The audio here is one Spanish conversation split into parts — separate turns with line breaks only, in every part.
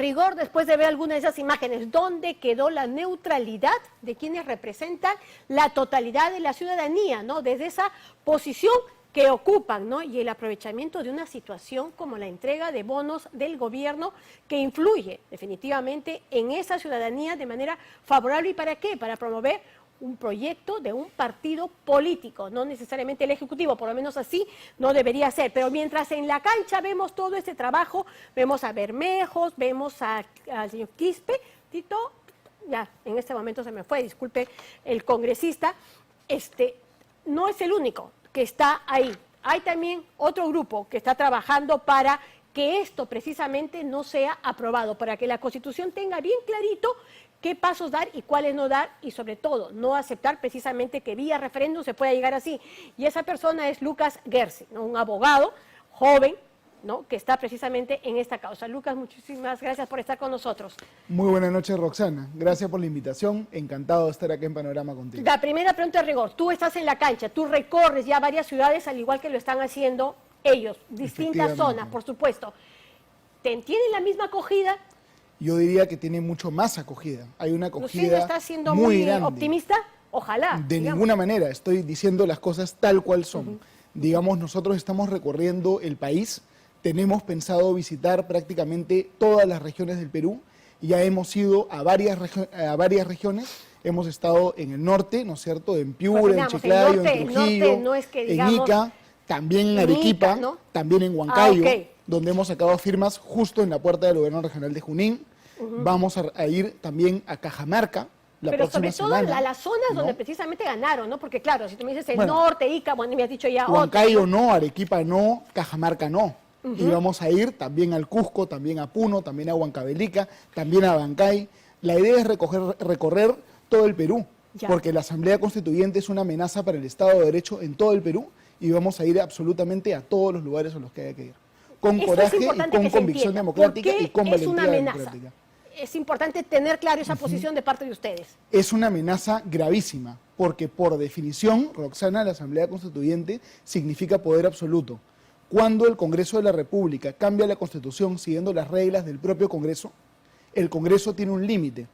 rigor, después de ver algunas de esas imágenes, ¿dónde quedó la neutralidad de quienes representan la totalidad de la ciudadanía, ¿no? Desde esa posición que ocupan, ¿no? Y el aprovechamiento de una situación como la entrega de bonos del gobierno que influye definitivamente en esa ciudadanía de manera favorable. ¿Y para qué? Para promover un proyecto de un partido político, no necesariamente el Ejecutivo, por lo menos así no debería ser. Pero mientras en la cancha vemos todo este trabajo, vemos a Bermejos, vemos al señor Quispe, Tito, ya en este momento se me fue, disculpe, el congresista, no es el único que está ahí. Hay también otro grupo que está trabajando para que esto precisamente no sea aprobado, para que la Constitución tenga bien clarito qué pasos dar y cuáles no dar, y sobre todo no aceptar precisamente que vía referéndum se pueda llegar así. Y esa persona es Lucas Gersi, ¿no? Un abogado joven, ¿no? Que está precisamente en esta causa. Lucas, muchísimas gracias por estar con nosotros.
Muy buenas noches, Roxana. Gracias por la invitación. Encantado de estar aquí en Panorama contigo.
La primera pregunta de rigor. Tú estás en la cancha, tú recorres ya varias ciudades al igual que lo están haciendo ellos, distintas zonas, por supuesto. ¿Tienen la misma acogida?
Yo diría que tiene mucho más acogida. Hay una acogida
¿Usted está siendo
muy
muy optimista? Ojalá.
De ninguna manera. Estoy diciendo las cosas tal cual son. Digamos, nosotros estamos recorriendo el país. Tenemos pensado visitar prácticamente todas las regiones del Perú. Ya hemos ido a varias regiones. Hemos estado en el norte, ¿no es cierto? En Piura, en Chiclayo, en Trujillo,
no es que, digamos,
en Ica, también en Arequipa,
¿no?
también en Huancayo, donde hemos sacado firmas justo en la puerta del Gobierno Regional de Junín. Vamos a ir también a Cajamarca la próxima semana.
Pero sobre todo a las zonas donde precisamente ganaron, ¿no? Porque claro, si tú me dices el norte, Ica, bueno, me has dicho ya
Huancayo no, Arequipa no, Cajamarca no. Y vamos a ir también al Cusco, también a Puno, también a Huancavelica, también a Bancay. La idea es recorrer todo el Perú, porque la Asamblea Constituyente es una amenaza para el Estado de Derecho en todo el Perú, y vamos a ir absolutamente a todos los lugares a los que haya que ir. Con coraje y con convicción democrática y con valentía democrática.
Es importante tener claro esa posición de parte de ustedes.
Es una amenaza gravísima, porque por definición, Roxana, la Asamblea Constituyente significa poder absoluto. Cuando el Congreso de la República cambia la Constitución siguiendo las reglas del propio Congreso, el Congreso tiene un límite.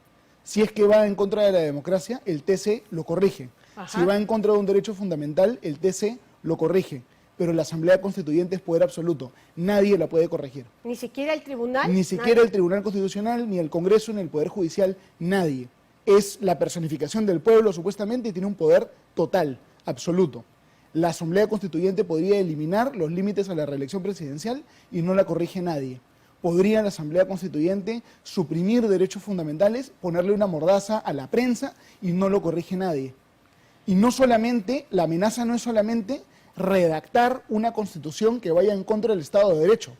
Si es que va en contra de la democracia, el TC lo corrige. Si va en contra de un derecho fundamental, el TC lo corrige. Pero la Asamblea Constituyente es poder absoluto. Nadie la puede corregir.
¿Ni siquiera el Tribunal?
Ni siquiera el Tribunal Constitucional, ni el Congreso, ni el Poder Judicial, nadie. Es la personificación del pueblo, supuestamente, y tiene un poder total, absoluto. La Asamblea Constituyente podría eliminar los límites a la reelección presidencial y no la corrige nadie. Podría la Asamblea Constituyente suprimir derechos fundamentales, ponerle una mordaza a la prensa y no lo corrige nadie. Y no solamente, la amenaza no es solamente redactar una constitución que vaya en contra del Estado de Derecho,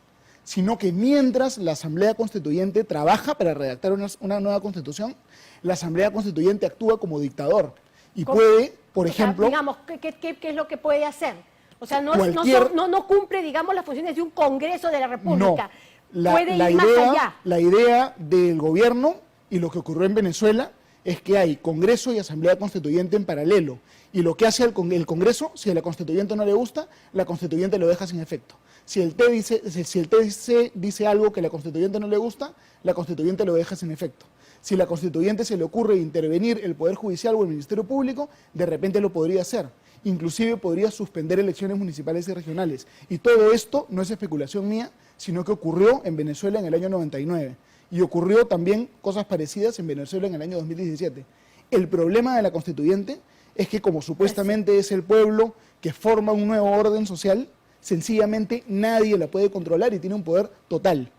sino que mientras la Asamblea Constituyente trabaja para redactar una nueva constitución, la Asamblea Constituyente actúa como dictador y puede, por ejemplo...
Digamos, ¿qué es lo que puede hacer? O sea, no cumple, digamos, las funciones de un Congreso de la República.
No,
puede ir más allá.
La idea del gobierno y lo que ocurrió en Venezuela es que hay Congreso y Asamblea Constituyente en paralelo. Y lo que hace el Congreso, si a la Constituyente no le gusta, la Constituyente lo deja sin efecto. Si el TC dice algo que a la Constituyente no le gusta, la Constituyente lo deja sin efecto. Si a la Constituyente se le ocurre intervenir el Poder Judicial o el Ministerio Público, de repente lo podría hacer. Inclusive podría suspender elecciones municipales y regionales. Y todo esto no es especulación mía, sino que ocurrió en Venezuela en el año 99. Y ocurrió también cosas parecidas en Venezuela en el año 2017. El problema de la Constituyente es que como supuestamente es el pueblo que forma un nuevo orden social, sencillamente nadie la puede controlar y tiene un poder total.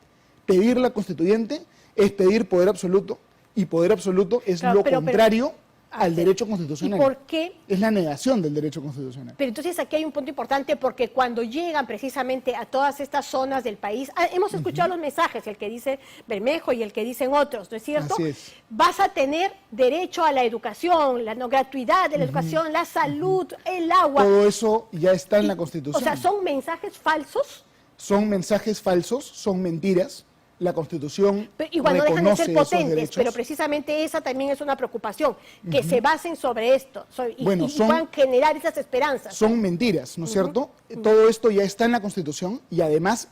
Pedir la Constituyente es pedir poder absoluto, y poder absoluto es lo contrario al derecho constitucional.
¿Y por qué?
Es la negación del derecho constitucional.
Pero entonces aquí hay un punto importante, porque cuando llegan precisamente a todas estas zonas del país, hemos escuchado los mensajes, el que dice Bermejo y el que dicen otros, ¿no es cierto?
Así es.
Vas a tener derecho a la educación, la no gratuidad de la educación, la salud, el agua.
Todo eso ya está en la Constitución.
O sea, ¿son mensajes falsos?
Son mensajes falsos, son mentiras. la Constitución
Pero igual no dejan de ser
reconoce esos
potentes,
derechos.
pero precisamente esa también es una preocupación, que se basen sobre esto y puedan generar esas esperanzas.
Son mentiras, ¿no es cierto? Todo esto ya está en la Constitución y además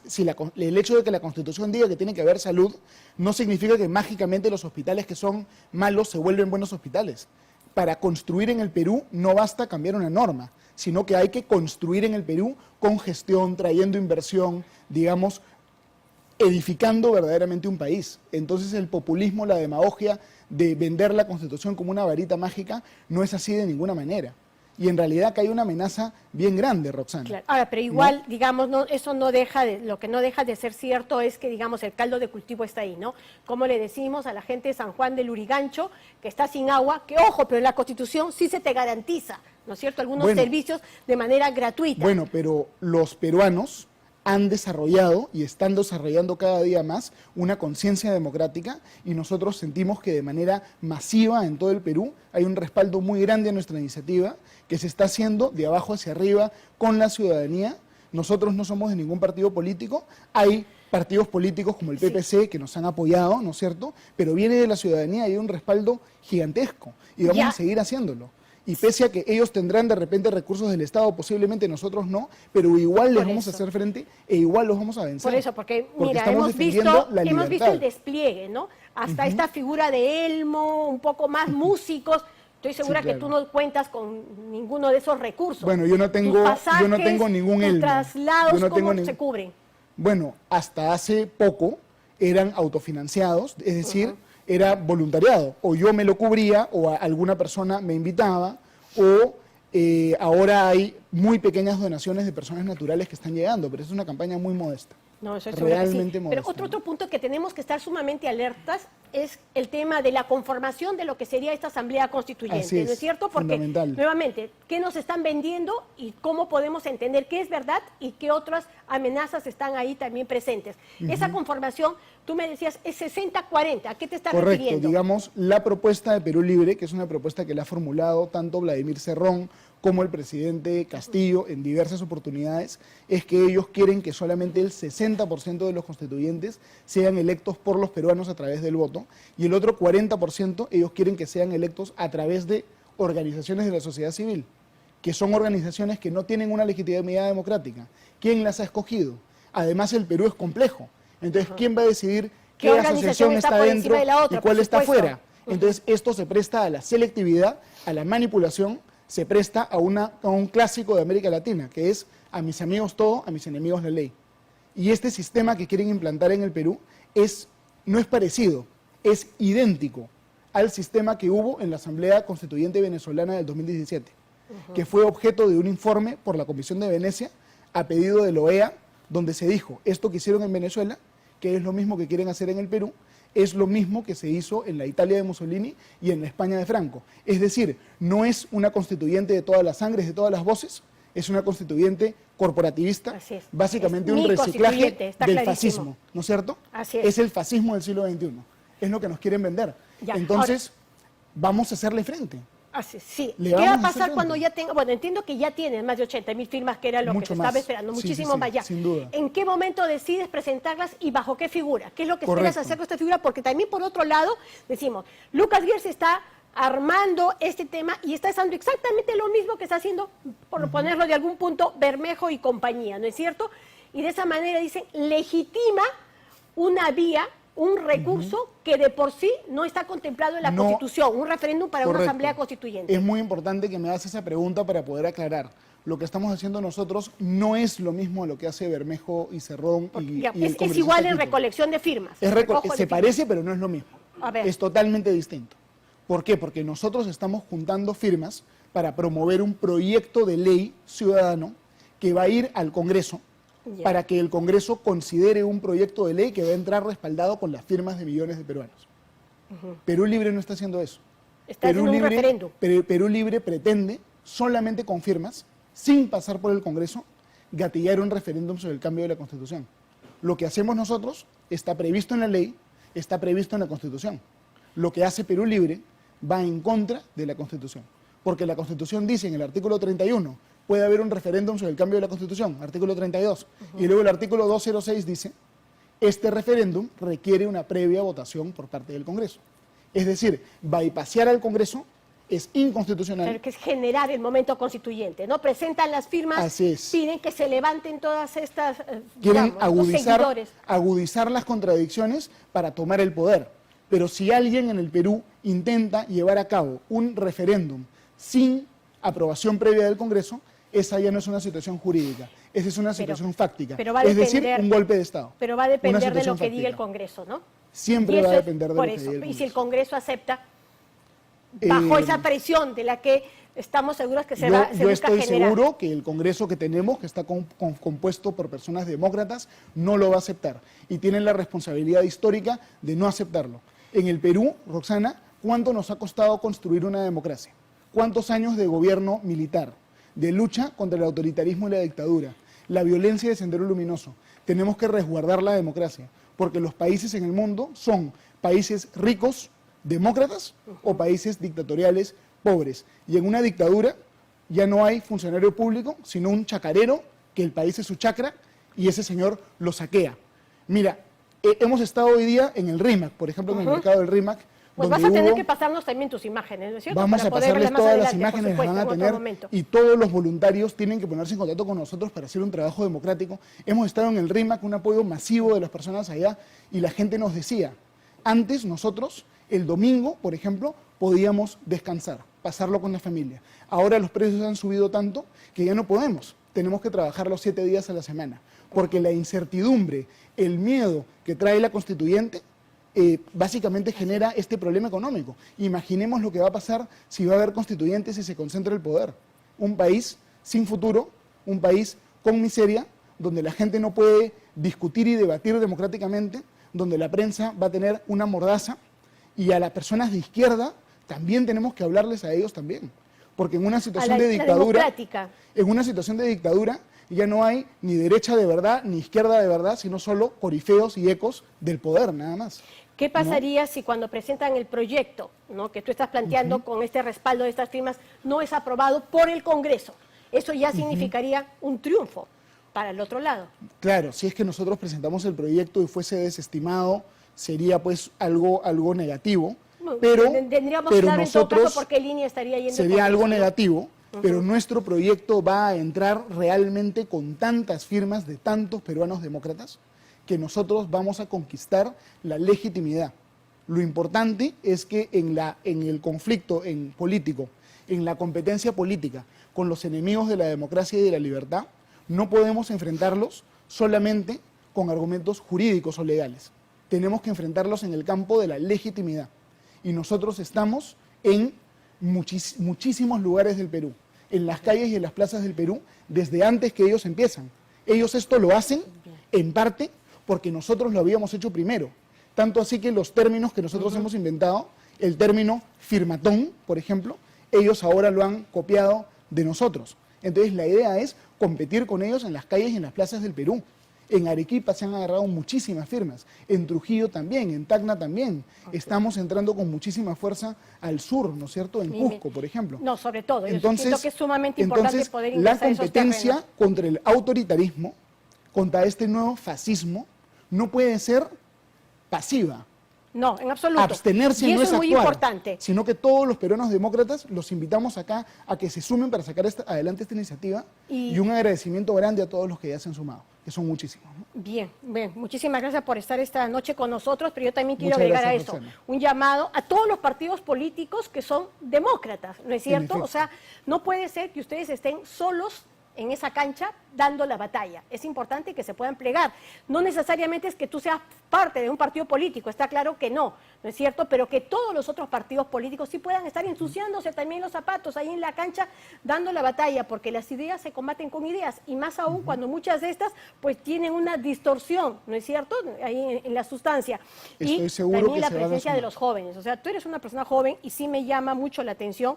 el hecho de que la Constitución diga que tiene que haber salud no significa que mágicamente los hospitales que son malos se vuelven buenos hospitales. Para construir en el Perú no basta cambiar una norma, sino que hay que construir en el Perú con gestión, trayendo inversión, digamos, edificando verdaderamente un país. Entonces el populismo, la demagogia de vender la Constitución como una varita mágica no es así de ninguna manera. Y en realidad acá hay una amenaza bien grande, Roxana.
Claro. Ahora, pero igual, digamos, eso no deja lo que no deja de ser cierto es que, digamos, el caldo de cultivo está ahí, ¿no? Como le decimos a la gente de San Juan del Lurigancho, que está sin agua, que ojo, pero en la Constitución sí se te garantiza, ¿no es cierto?, algunos servicios de manera gratuita.
Bueno, pero los peruanos han desarrollado y están desarrollando cada día más una conciencia democrática y nosotros sentimos que de manera masiva en todo el Perú hay un respaldo muy grande a nuestra iniciativa que se está haciendo de abajo hacia arriba con la ciudadanía. Nosotros no somos de ningún partido político, hay partidos políticos como el PPC que nos han apoyado, ¿no es cierto? Pero viene de la ciudadanía y hay un respaldo gigantesco y vamos a seguir haciéndolo. Y pese a que ellos tendrán de repente recursos del Estado, posiblemente nosotros no, pero igual les vamos a hacer frente e igual los vamos a vencer.
Por eso, porque mira, hemos visto el despliegue, ¿no? Hasta esta figura de Elmo, un poco más músicos. Estoy segura que tú no cuentas con ninguno de esos recursos.
Bueno, yo no tengo ningún Elmo.
Traslados, ¿cómo se cubren?
Bueno, hasta hace poco eran autofinanciados, es decir, era voluntariado, o yo me lo cubría, o alguna persona me invitaba, o ahora hay muy pequeñas donaciones de personas naturales que están llegando, pero es una campaña muy modesta.
No, eso es
realmente modesta.
Pero otro punto que tenemos que estar sumamente alertas es el tema de la conformación de lo que sería esta Asamblea Constituyente, ¿no es cierto? Porque, nuevamente, ¿qué nos están vendiendo y cómo podemos entender qué es verdad y qué otras amenazas están ahí también presentes? Esa conformación, tú me decías, es 60-40, ¿a qué te estás refiriendo?
Correcto, digamos, la propuesta de Perú Libre, que es una propuesta que le ha formulado tanto Vladimir Cerrón como el presidente Castillo en diversas oportunidades, es que ellos quieren que solamente el 60% de los constituyentes sean electos por los peruanos a través del voto y el otro 40% ellos quieren que sean electos a través de organizaciones de la sociedad civil, que son organizaciones que no tienen una legitimidad democrática. ¿Quién las ha escogido? Además el Perú es complejo, entonces ¿quién va a decidir qué asociación está dentro y cuál está fuera? Entonces esto se presta a la selectividad, a la manipulación, se presta a un clásico de América Latina, que es a mis amigos todo, a mis enemigos la ley. Y este sistema que quieren implantar en el Perú no es parecido, es idéntico al sistema que hubo en la Asamblea Constituyente Venezolana del 2017, que fue objeto de un informe por la Comisión de Venecia a pedido de la OEA, donde se dijo, esto que hicieron en Venezuela, que es lo mismo que quieren hacer en el Perú, es lo mismo que se hizo en la Italia de Mussolini y en la España de Franco. Es decir, no es una constituyente de todas las sangres, de todas las voces, es una constituyente corporativista, básicamente un reciclaje del fascismo, ¿no es cierto?
Así
es el fascismo del siglo XXI, es lo que nos quieren vender. Entonces, vamos a hacerle frente.
Sí. ¿Qué va a pasar cuando ya tenga? Bueno, entiendo que ya tienes más de 80.000 firmas, que era lo que se estaba esperando, muchísimo más allá.
Sin duda.
¿En qué momento decides presentarlas y bajo qué figura? ¿Qué es lo que esperas hacer con esta figura? Porque también, por otro lado, decimos, Lucas Giertz está armando este tema y está haciendo exactamente lo mismo que está haciendo, por ponerlo de algún punto, Bermejo y compañía, ¿no es cierto? Y de esa manera, dicen, legitima una vía, un recurso que de por sí no está contemplado en la Constitución, un referéndum para una asamblea constituyente.
Es muy importante que me hagas esa pregunta para poder aclarar. Lo que estamos haciendo nosotros no es lo mismo a lo que hace Bermejo y Cerrón
es igual en recolección de firmas.
Se parece, pero no es lo mismo. Es totalmente distinto. ¿Por qué? Porque nosotros estamos juntando firmas para promover un proyecto de ley ciudadano que va a ir al Congreso, para que el Congreso considere un proyecto de ley que va a entrar respaldado con las firmas de millones de peruanos. Perú Libre no está haciendo eso.
Está haciendo un referéndum.
Perú Libre pretende, solamente con firmas, sin pasar por el Congreso, gatillar un referéndum sobre el cambio de la Constitución. Lo que hacemos nosotros está previsto en la ley, está previsto en la Constitución. Lo que hace Perú Libre va en contra de la Constitución. Porque la Constitución dice en el artículo 31, puede haber un referéndum sobre el cambio de la Constitución, artículo 32. Y luego el artículo 206 dice Este referéndum requiere una previa votación por parte del Congreso. Es decir, bypassear al Congreso es inconstitucional.
Pero que es generar el momento constituyente, ¿no? Presentan las firmas,
Así es.
piden que se levanten todas estas,
Quieren
digamos, los seguidores.
agudizar las contradicciones para tomar el poder. Pero si alguien en el Perú intenta llevar a cabo un referéndum sin aprobación previa del Congreso, esa ya no es una situación jurídica, esa es una situación fáctica,
pero va a
es decir,
depender,
un golpe de Estado.
Pero va a depender de lo
situación
que diga el
fáctica.
Congreso, ¿no?
Siempre
Y eso
va a
es
depender de
por
lo que
eso.
diga el
Y si
Congreso.
el Congreso acepta, bajo
Eh,
esa presión de la que estamos seguros que se
Yo
busca
estoy
generar.
seguro que el Congreso que tenemos, que está compuesto por personas demócratas, no lo va a aceptar. Y tienen la responsabilidad histórica de no aceptarlo. En el Perú, Roxana, ¿cuánto nos ha costado construir una democracia? ¿Cuántos años de gobierno militar, de lucha contra el autoritarismo y la dictadura, la violencia de Sendero Luminoso? Tenemos que resguardar la democracia, porque los países en el mundo son países ricos, demócratas, o países dictatoriales, pobres. Y en una dictadura ya no hay funcionario público, sino un chacarero, que el país es su chacra, y ese señor lo saquea. Mira, hemos estado hoy día en el RIMAC, por ejemplo, en el mercado del RIMAC.
Pues vas a tener que pasarnos también tus imágenes, ¿no es cierto?
Vamos
Para
a
poder
pasarles
verlas más
todas las
adelante, por
imágenes, las van a
supuesto, en
tener,
otro momento.
y todos los voluntarios tienen que ponerse en contacto con nosotros para hacer un trabajo democrático. Hemos estado en el RIMAC, un apoyo masivo de las personas allá, y la gente nos decía, antes nosotros, el domingo, por ejemplo, podíamos descansar, pasarlo con la familia. Ahora los precios han subido tanto que ya no podemos. Tenemos que trabajar los 7 días a la semana, porque la incertidumbre, el miedo que trae la constituyente, básicamente genera este problema económico. Imaginemos lo que va a pasar si va a haber constituyentes y se concentra el poder. Un país sin futuro, un país con miseria, donde la gente no puede discutir y debatir democráticamente, donde la prensa va a tener una mordaza, y a las personas de izquierda también tenemos que hablarles a ellos también. Porque en una situación de dictadura, ya no hay ni derecha de verdad ni izquierda de verdad, sino solo corifeos y ecos del poder, nada más.
¿Qué pasaría si cuando presentan el proyecto, ¿no?, que tú estás planteando con este respaldo de estas firmas, no es aprobado por el Congreso? Eso ya significaría un triunfo para el otro lado.
Claro, si es que nosotros presentamos el proyecto y fuese desestimado, sería pues algo negativo, pero
tendríamos que saber en todo caso por qué línea estaría yendo.
Sería algo negativo, pero nuestro proyecto va a entrar realmente con tantas firmas de tantos peruanos demócratas que nosotros vamos a conquistar la legitimidad. Lo importante es que en el conflicto político, en la competencia política con los enemigos de la democracia y de la libertad, no podemos enfrentarlos solamente con argumentos jurídicos o legales. Tenemos que enfrentarlos en el campo de la legitimidad. Y nosotros estamos en muchísimos lugares del Perú, en las calles y en las plazas del Perú, desde antes que ellos empiezan. Ellos esto lo hacen, en parte, porque nosotros lo habíamos hecho primero. Tanto así que los términos que nosotros hemos inventado, el término firmatón, por ejemplo, ellos ahora lo han copiado de nosotros. Entonces la idea es competir con ellos en las calles y en las plazas del Perú. En Arequipa se han agarrado muchísimas firmas, en Trujillo también, en Tacna también. Estamos entrando con muchísima fuerza al sur, ¿no es cierto? En Cusco, por ejemplo.
No, sobre todo. Entonces, yo siento que es sumamente importante poder
la
ingresar esos
competencia
terrenos.
contra el autoritarismo, contra este nuevo fascismo, no puede ser pasiva.
No, en absoluto.
Abstenerse
y
no
eso
es
muy
actuar,
importante.
sino que todos los peruanos demócratas los invitamos acá a que se sumen para sacar adelante esta iniciativa, y un agradecimiento grande a todos los que ya se han sumado, que son muchísimos, ¿no?
Bien, muchísimas gracias por estar esta noche con nosotros, pero yo también quiero
Muchas
agregar a
gracias,
eso
Roxana.
un llamado a todos los partidos políticos que son demócratas, ¿no es cierto?
efecto.
O sea, no puede ser que ustedes estén solos en esa cancha dando la batalla. Es importante que se puedan plegar. No necesariamente es que tú seas parte de un partido político, está claro que no, ¿no es cierto? Pero que todos los otros partidos políticos sí puedan estar ensuciándose también los zapatos ahí en la cancha dando la batalla, porque las ideas se combaten con ideas, y más aún cuando muchas de estas pues tienen una distorsión, ¿no es cierto?, ahí en la sustancia.
Estoy seguro
también
que
la
se van a
presencia de
sumar.
los jóvenes. O sea, tú eres una persona joven y sí me llama mucho la atención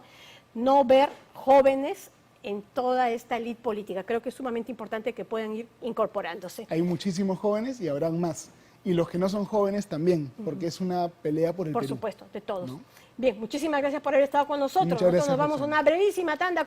no ver jóvenes en toda esta élite política. Creo que es sumamente importante que puedan ir incorporándose.
Hay muchísimos jóvenes y habrán más. Y los que no son jóvenes también, porque es una pelea por el
Por
Perú,
supuesto, de todos.
¿no?
Bien, muchísimas gracias por haber estado con nosotros.
Muchas
Nosotros
gracias,
nos vamos a
Roxana.
una brevísima tanda.